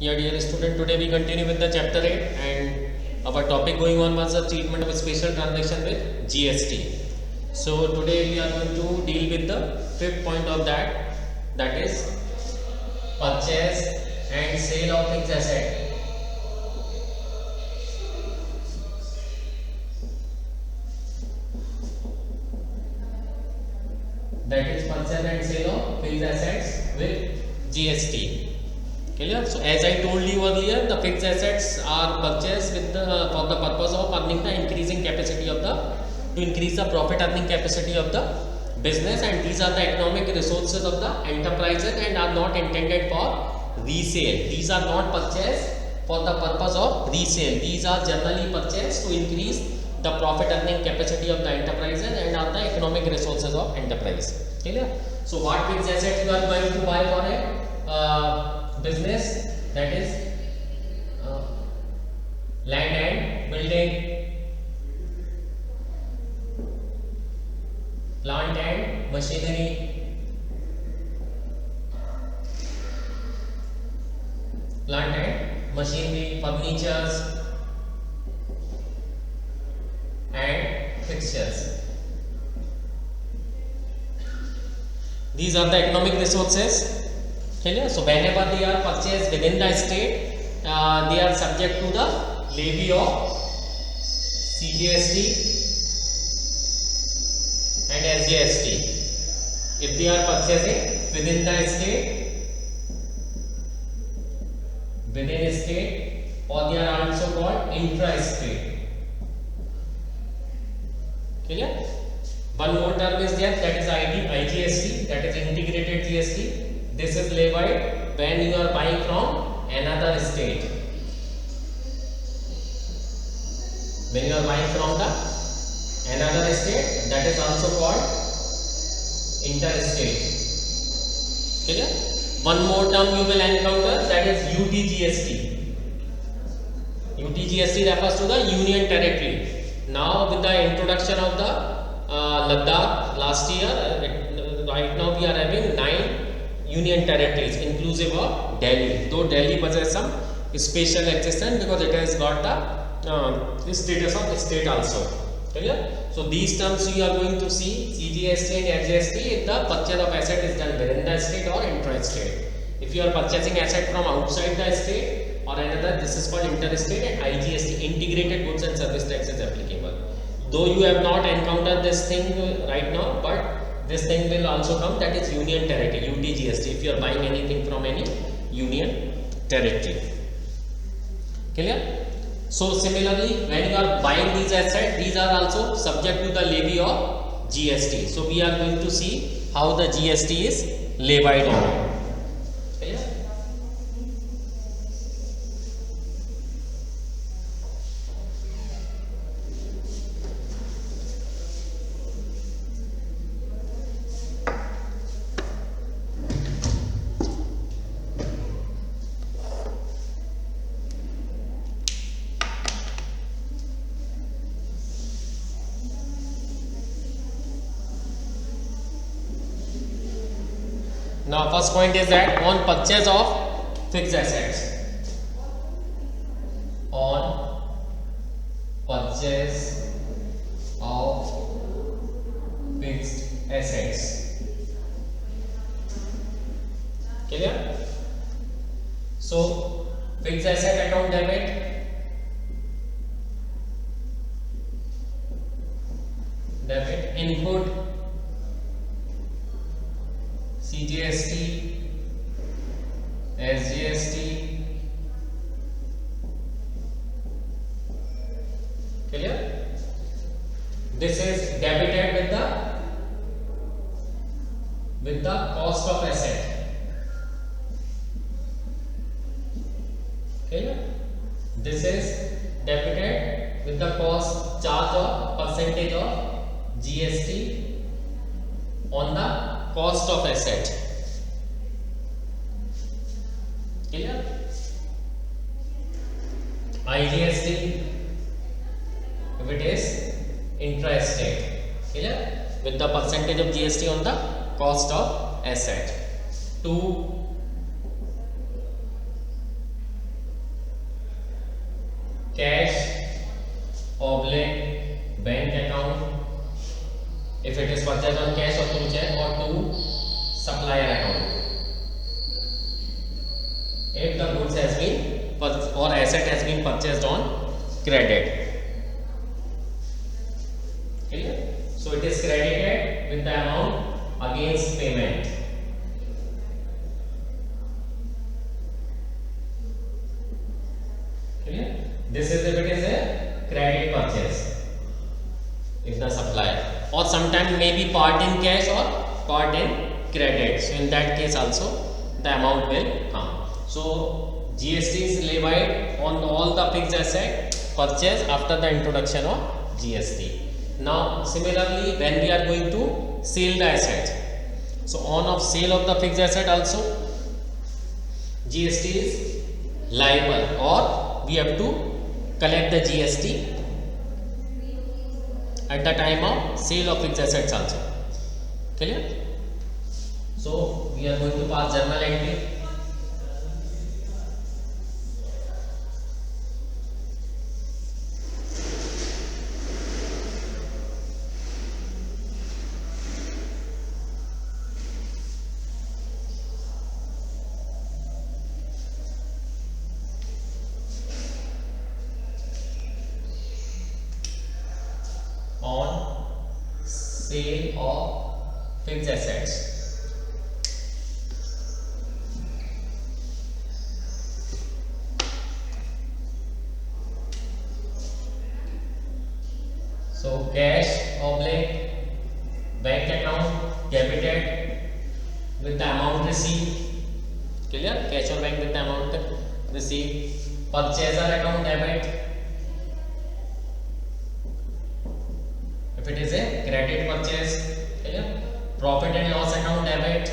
Yeah, dear student, today we continue with the chapter 8 and our topic going on was the treatment of special transaction with GST. So today we are going to deal with the fifth point of that is purchase and sale of fixed asset. That is purchase and sale of fixed assets with GST. Clear? So as I told you earlier, the fixed assets are purchased with for the purpose of earning the increasing capacity of the to increase the profit earning capacity of the business, and these are the economic resources of the enterprises and are not intended for resale. These are not purchased for the purpose of resale. These are generally purchased to increase the profit earning capacity of the enterprises and are the economic resources of enterprise. Clear? So what fixed asset you are going to buy for a business? That is land and building, plant and machinery, furnitures and fixtures. These are the economic resources. Clear? So whenever they are purchased within the state, they are subject to the levy of CGST and SGST. If they are purchasing within the state, or they are also called intra-state. Clear? One more term is there, that is IGST, that is integrated GST. This is levied when you are buying from another state. When you are buying from the another state, that is also called interstate. Clear? One more term you will encounter, that is UTGST. UTGST refers to the Union Territory. Now with the introduction of the Ladakh last year, right now we are having 9 Union Territories inclusive of Delhi. Though Delhi possesses some special existence because it has got the status of state also. Clear? So these terms you are going to see CGST and SGST if the purchase of asset is done within the state or intra-state. If you are purchasing asset from outside the state or another, this is called interstate, and IGST, integrated goods and service tax, is applicable. Though you have not encountered this thing right now, but this thing will also come, that is Union Territory, UTGST, if you are buying anything from any Union Territory. Clear? So similarly, when you are buying these assets, these are also subject to the levy of GST. So we are going to see how the GST is levied on it. Clear? Now first point is that on purchase of fixed assets. On purchase of fixed assets. Clear? So fixed asset account debit input CGST, SGST. Clear? This is debited with the cost of asset. Clear? This is debited with the cost charge of percentage of GST on the cost of asset. Clear? IGST if it is intra-state. Clear? With the percentage of GST on the cost of asset. To purchased on credit. Clear? So it is credited with the amount against payment. Clear? This is if it is a credit purchase, if the supplier, or sometimes maybe part in cash or part in credit. So in that case also the amount will come. So GST is levied on all the fixed asset purchased after the introduction of GST. Now similarly, when we are going to sell the asset, so on of sale of the fixed asset also GST is liable, or we have to collect the GST at the time of sale of fixed assets also. Clear? So we are going to pass journal entry. On sale of fixed assets. So cash oblique bank account debited with the amount received. Clear? Cash or bank with the amount received. Purchaser account debit if it is a credit purchase. Clear? Profit and loss account debit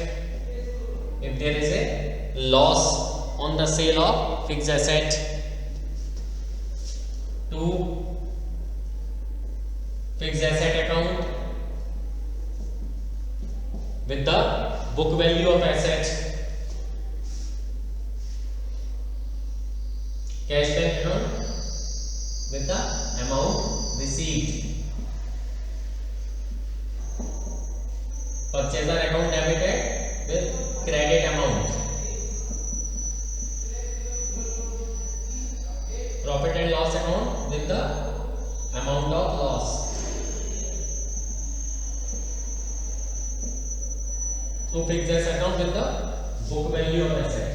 if there is a loss on the sale of fixed asset. To fixed asset account with the book value of asset. Cash bank account with the amount received. Purchaser account debited with credit amount. Profit and loss account with the amount of loss. To fixed asset account with the book value of asset.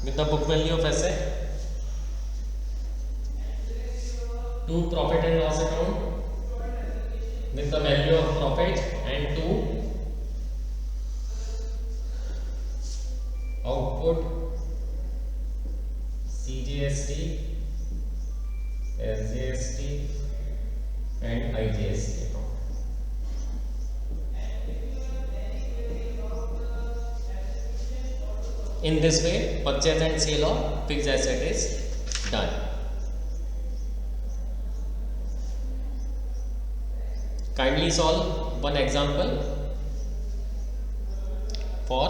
With the book value of asset. To profit and loss account with the value of profit, and to output CGST, SGST and IGST account. In this way, purchase and sale of fixed asset is done. Kindly solve one example for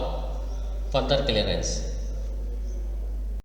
further clearance.